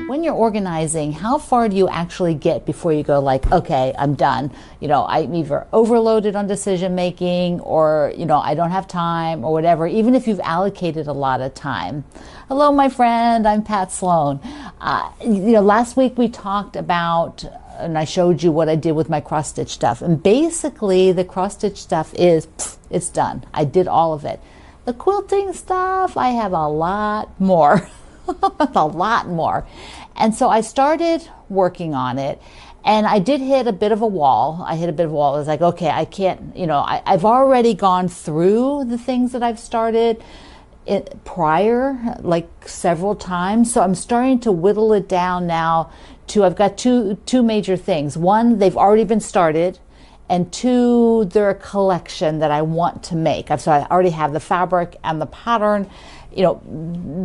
When you're organizing, how far do you actually get before you go like, okay, I'm done? You know, I'm either overloaded on decision making, or, you know, I don't have time or whatever, even if you've allocated a lot of time. Hello, my friend, I'm Pat Sloan. You know, last week we talked about, and I showed you what I did with my cross stitch stuff. And basically the cross stitch stuff is, it's done. I did all of it. The quilting stuff, I have a lot more. A lot more. And so I started working on it, and I did hit a bit of a wall. I was like, okay, I can't, you know, I've already gone through the things that I've started prior, like several times. So I'm starting to whittle it down now to, I've got two major things. One, they've already been started. And two, they're a collection that I want to make. So I already have the fabric and the pattern. You know,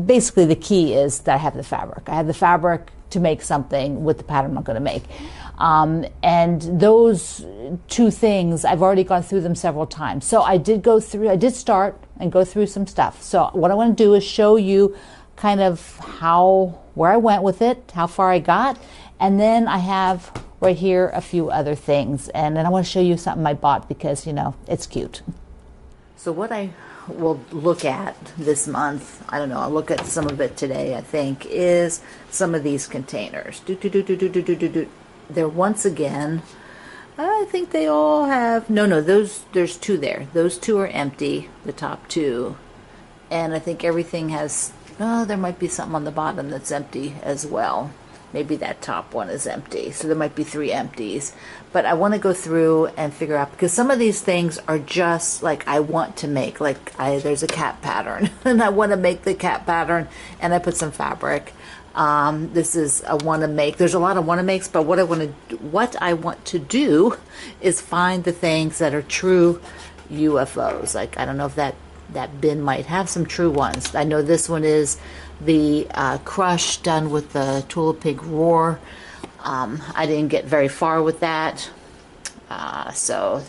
basically the key is that I have the fabric. I have the fabric to make something with the pattern I'm going to make. And those two things, I've already gone through them several times. So I did start and go through some stuff. So what I want to do is show you kind of where I went with it, how far I got. And then I have right here a few other things, and then I want to show you something I bought because, you know, it's cute. So what I will look at this month, I don't know, I'll look at some of it today, I think, is some of these containers. They're once again, I think they all have, there's two there. Those two are empty, the top two, and I think everything has, there might be something on the bottom that's empty as well. Maybe that top one is empty. So there might be 3 empties. But I want to go through and figure out, because some of these things are just like I want to make. Like there's a cat pattern and I want to make the cat pattern, and I put some fabric. This is a want to make. There's a lot of want to makes, but what I want to do is find the things that are true UFOs. Like, I don't know if that bin might have some true ones. I know this one is the crush done with the Tula Pig Roar. I didn't get very far with that. So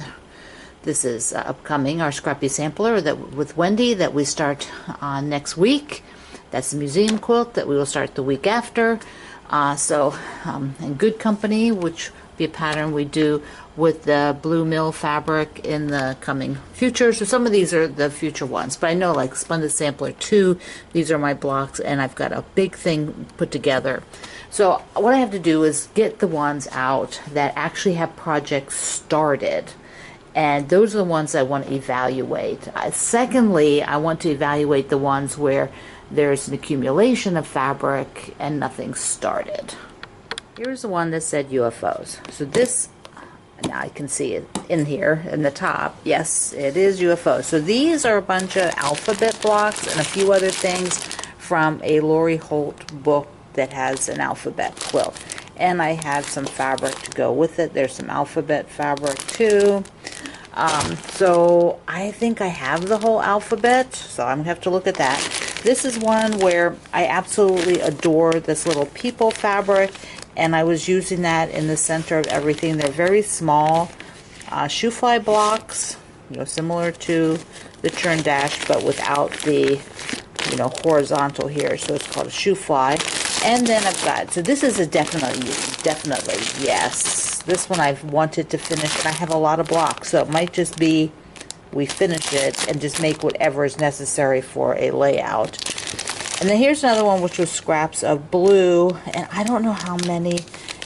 this is upcoming, our scrappy sampler with Wendy that we start next week. That's the museum quilt that we will start the week after. In good company, which will be a pattern we do with the blue mill fabric in the coming future. So some of these are the future ones, but I know, like Splendid Sampler 2, these are my blocks, and I've got a big thing put together. So what I have to do is get the ones out that actually have projects started, and those are the ones I want to evaluate. Secondly, I want to evaluate the ones where there's an accumulation of fabric and nothing started. Here's the one that said UFOs. So this, now I can see it in here in the top. Yes, it is UFO. So these are a bunch of alphabet blocks and a few other things from a Lori Holt book that has an alphabet quilt. And I have some fabric to go with it. There's some alphabet fabric too. So I think I have the whole alphabet, so I'm going to have to look at that. This is one where I absolutely adore this little people fabric, and I was using that in the center of everything. They're very small shoe fly blocks, you know, similar to the churn dash, but without the, you know, horizontal here. So it's called a shoe fly. And then I've got, so this is a definitely yes. This one I've wanted to finish, and I have a lot of blocks, so it might just be we finish it and just make whatever is necessary for a layout. And then here's another one, which was scraps of blue, and I don't know how many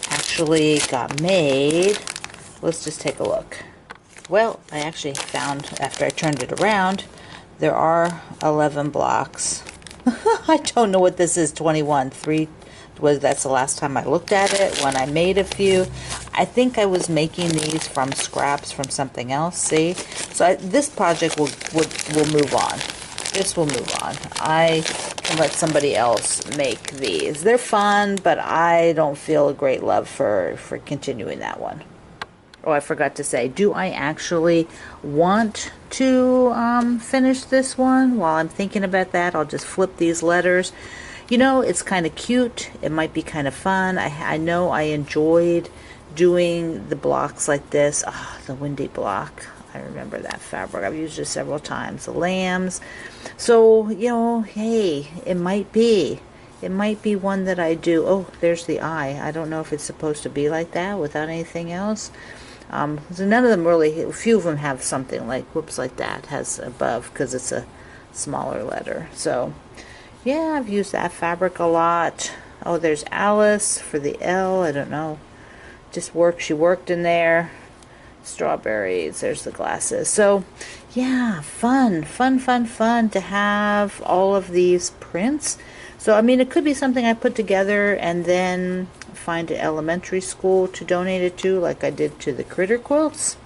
actually got made. Let's just take a look. Well, I actually found, after I turned it around, there are 11 blocks. I don't know what this is, 21. That's the last time I looked at it, when I made a few. I think I was making these from scraps from something else, see? So this project will move on. This will move on. I can let somebody else make these. They're fun, but I don't feel a great love for continuing that one. Oh, I forgot to say, do I actually want to finish this one? While I'm thinking about that, I'll just flip these letters. You know, it's kind of cute. It might be kind of fun. I know I enjoyed doing the blocks like this. Oh, the windy block. I remember that fabric. I've used it several times. The lambs. So, you know, hey, it might be. It might be one that I do. Oh, there's the eye. I don't know if it's supposed to be like that without anything else. So none of them really, a few of them have something like, whoops, like that, has above, because it's a smaller letter. So, yeah, I've used that fabric a lot. Oh, there's Alice for the L. I don't know. Just work. She worked in there. Strawberries. There's the glasses. So, yeah, fun to have all of these prints. So, I mean, it could be something I put together and then find an elementary school to donate it to, like I did to the critter quilts.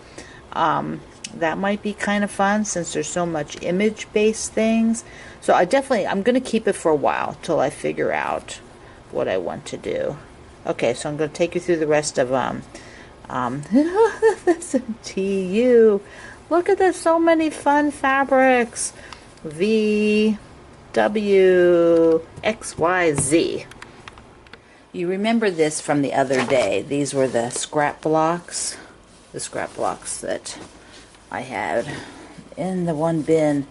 That might be kind of fun since there's so much image-based things. So I'm going to keep it for a while till I figure out what I want to do. Okay, so I'm going to take you through the rest of this is TU. Look at this, so many fun fabrics. V, W, X, Y, Z. You remember this from the other day. These were the scrap blocks that I had in the one bin.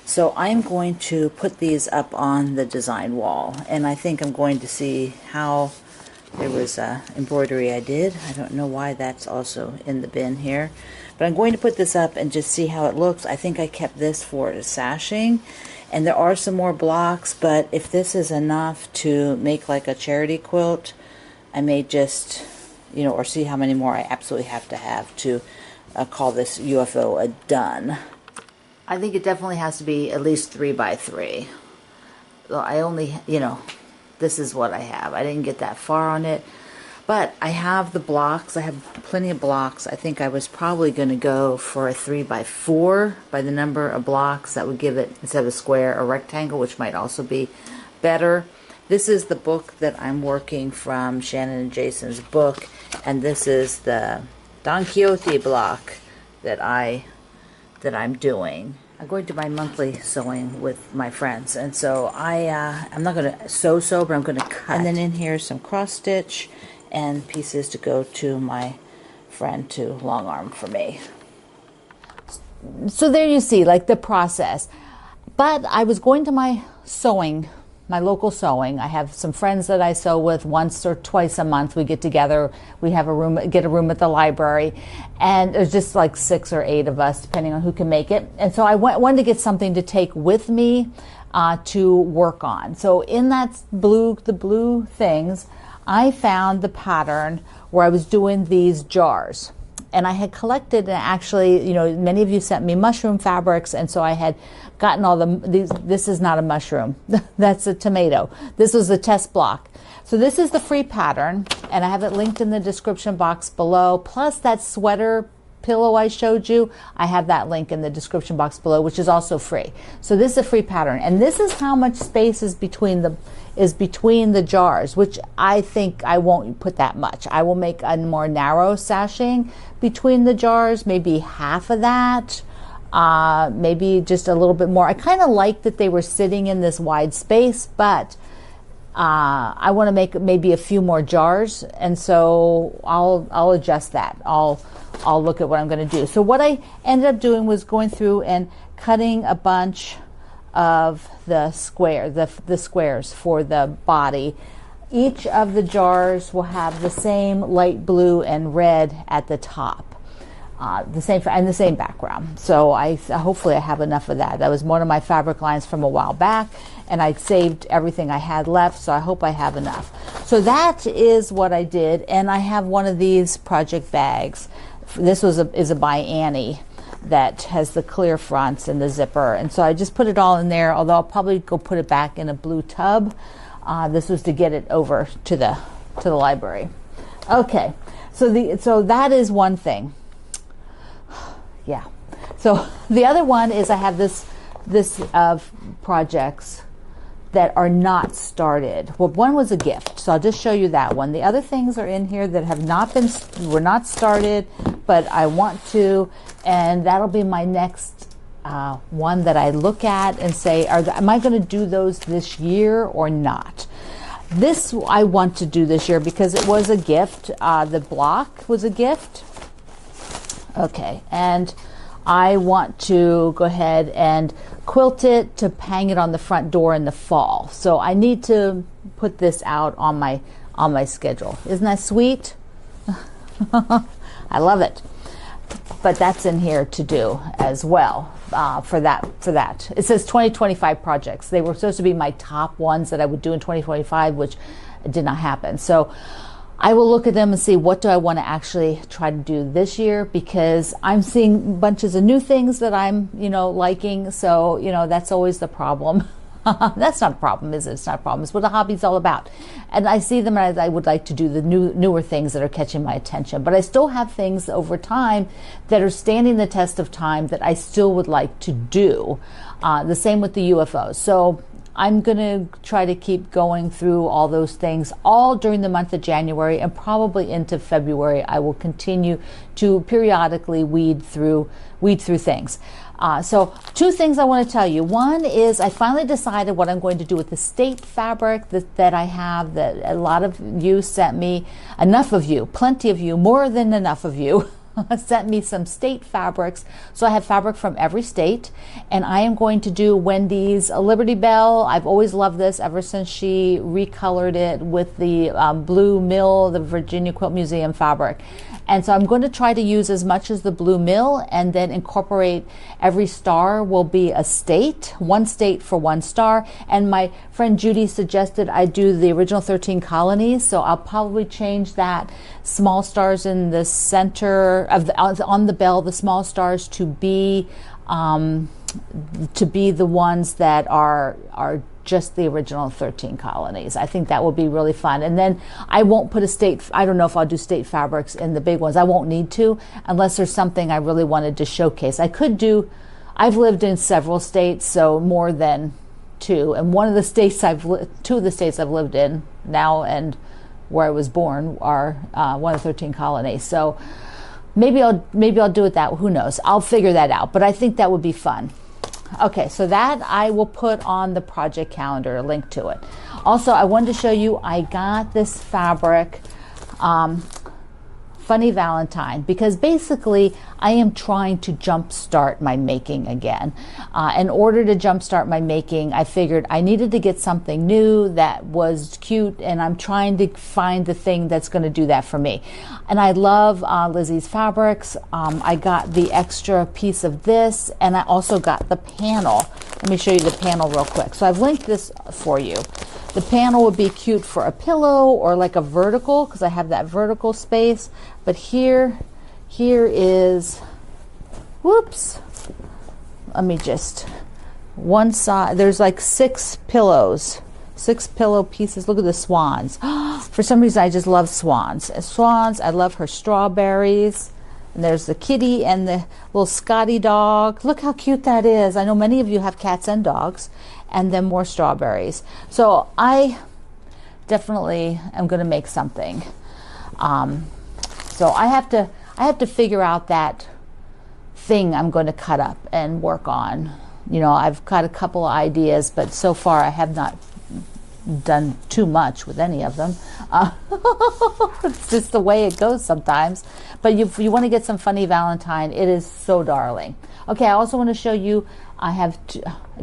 So I'm going to put these up on the design wall, and I think I'm going to see how there was embroidery I did. I don't know why that's also in the bin here, but I'm going to put this up and just see how it looks. I think I kept this for sashing, and there are some more blocks, but if this is enough to make like a charity quilt, I may just, or see how many more I absolutely have to call this UFO a done. I think it definitely has to be at least 3 by 3. So I only, this is what I have. I didn't get that far on it, but I have the blocks. I have plenty of blocks. I think I was probably going to go for a 3 by 4 by the number of blocks. That would give it, instead of a square, a rectangle, which might also be better. This is the book that I'm working from, Shannon and Jason's book, and this is the Don Quixote block that I'm doing. I'm going to my monthly sewing with my friends, and so I'm not going to sew, but I'm going to cut. And then in here some cross stitch and pieces to go to my friend to long arm for me. So there you see, like, the process. But I was going to my sewing, my local sewing. I have some friends that I sew with once or twice a month. We get together. We have get a room at the library, and there's just like 6 or 8 of us, depending on who can make it. And so I wanted to get something to take with me to work on. So in the blue things, I found the pattern where I was doing these jars. And I had collected, and actually, many of you sent me mushroom fabrics, and so I had gotten all these. This is not a mushroom. That's a tomato. This was a test block. So this is the free pattern, and I have it linked in the description box below. Plus that sweater pillow I showed you, I have that link in the description box below, which is also free. So this is a free pattern, and this is how much space is between the jars, which I think I won't put that much. I will make a more narrow sashing between the jars, maybe half of that, maybe just a little bit more. I kind of like that they were sitting in this wide space, but I want to make maybe a few more jars, and so I'll adjust that. I'll look at what I'm going to do. So what I ended up doing was going through and cutting a bunch of the squares for the body. Each of the jars will have the same light blue and red at the top, the same background. So hopefully I have enough of that. That was one of my fabric lines from a while back, and I saved everything I had left, so I hope I have enough. So that is what I did, and I have one of these project bags. This is a by Annie that has the clear fronts and the zipper, and so I just put it all in there, although I'll probably go put it back in a blue tub. This was to get it over to the library. Okay, so that is one thing. Yeah. So the other one is I have this of projects that are not started. Well, one was a gift, so I'll just show you that one. The other things are in here that were not started, but I want to, and that'll be my next one that I look at and say, am I going to do those this year or not? This I want to do this year because it was a gift. The block was a gift. Okay, and I want to go ahead and quilt it to hang it on the front door in the fall. So I need to put this out on my schedule. Isn't that sweet? I love it. But that's in here to do as well for that. It says 2025 projects. They were supposed to be my top ones that I would do in 2025, which did not happen. So I will look at them and see what do I want to actually try to do this year, because I'm seeing bunches of new things that I'm, liking. So, that's always the problem. That's not a problem, is it? It's not a problem. It's what a hobby's all about. And I see them as I would like to do the newer things that are catching my attention. But I still have things over time that are standing the test of time that I still would like to do. The same with the UFOs. So I'm going to try to keep going through all those things all during the month of January, and probably into February. I will continue to periodically weed through things. So 2 things I want to tell you. One is I finally decided what I'm going to do with the state fabric that I have, that a lot of you sent me, plenty of you, more than enough of you, sent me some state fabrics. So I have fabric from every state, and I am going to do Wendy's Liberty Bell. I've always loved this ever since she recolored it with the Blue Mill, the Virginia Quilt Museum fabric. And so I'm going to try to use as much as the Blue Mill, and then incorporate every star will be a state, 1 state for 1 star. And my friend Judy suggested I do the original 13 colonies, so I'll probably change that small stars in the center of on the bell, the small stars to be the ones that are just the original 13 colonies. I think that will be really fun. And then I won't put I don't know if I'll do state fabrics in the big ones. I won't need to, unless there's something I really wanted to showcase. I've lived in several states, so more than 2. And 2 of the states I've lived in now and where I was born are one of the 13 colonies. So maybe I'll do it that, who knows? I'll figure that out, but I think that would be fun. Okay, so that I will put on the project calendar, a link to it. Also, I wanted to show you, I got this fabric, Funny Valentine, because basically I am trying to jumpstart my making again. In order to jumpstart my making, I figured I needed to get something new that was cute, and I'm trying to find the thing that's going to do that for me. And I love Lizzie's fabrics. I got the extra piece of this, and I also got the panel. Let me show you the panel real quick. So I've linked this for you. The panel would be cute for a pillow or like a vertical, because I have that vertical space. But here is, whoops, let me just, one side, there's like 6 pillows, 6 pillow pieces. Look at the swans. For some reason, I just love swans. Swans, I love her strawberries. And there's the kitty and the little Scotty dog. Look how cute that is. I know many of you have cats and dogs. And then more strawberries. So I definitely am going to make something. So I have to figure out that thing I'm going to cut up and work on. I've got a couple of ideas, but so far I have not done too much with any of them. It's just the way it goes sometimes. But if you want to get some Funny Valentine, it is so darling. Okay, I also want to show you, I have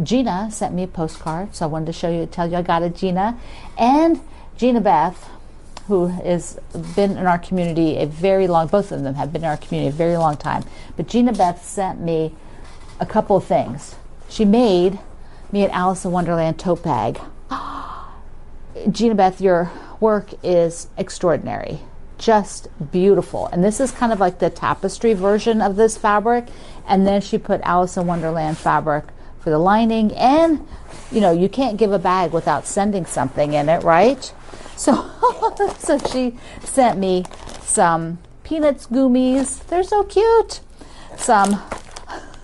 Gina sent me a postcard, so I wanted to tell you I got it, Gina. And Gina Beth, who has been in our community both of them have been in our community a very long time. But Gina Beth sent me a couple of things. She made me an Alice in Wonderland tote bag. Gina Beth, your work is extraordinary. Just beautiful. And this is kind of like the tapestry version of this fabric. And then she put Alice in Wonderland fabric for the lining. And, you can't give a bag without sending something in it, right? So, so she sent me some Peanuts Goomies. They're so cute. Some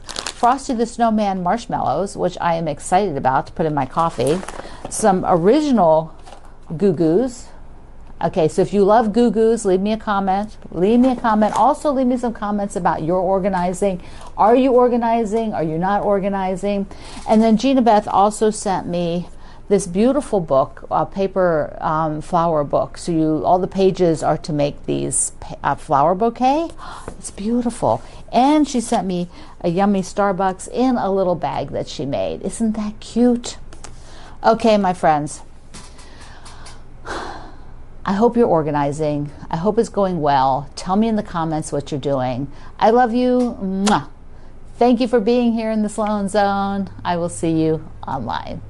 Frosty the Snowman marshmallows, which I am excited about to put in my coffee. Some original Goo Goos. Okay, so if you love Goo Goos, leave me a comment. Also, leave me some comments about your organizing. Are you organizing? Are you not organizing? And then Gina Beth also sent me this beautiful book, a paper flower book. So all the pages are to make these flower bouquet. It's beautiful. And she sent me a yummy Starbucks in a little bag that she made. Isn't that cute? Okay, my friends. I hope you're organizing. I hope it's going well. Tell me in the comments what you're doing. I love you. Mwah. Thank you for being here in the Sloan Zone. I will see you online.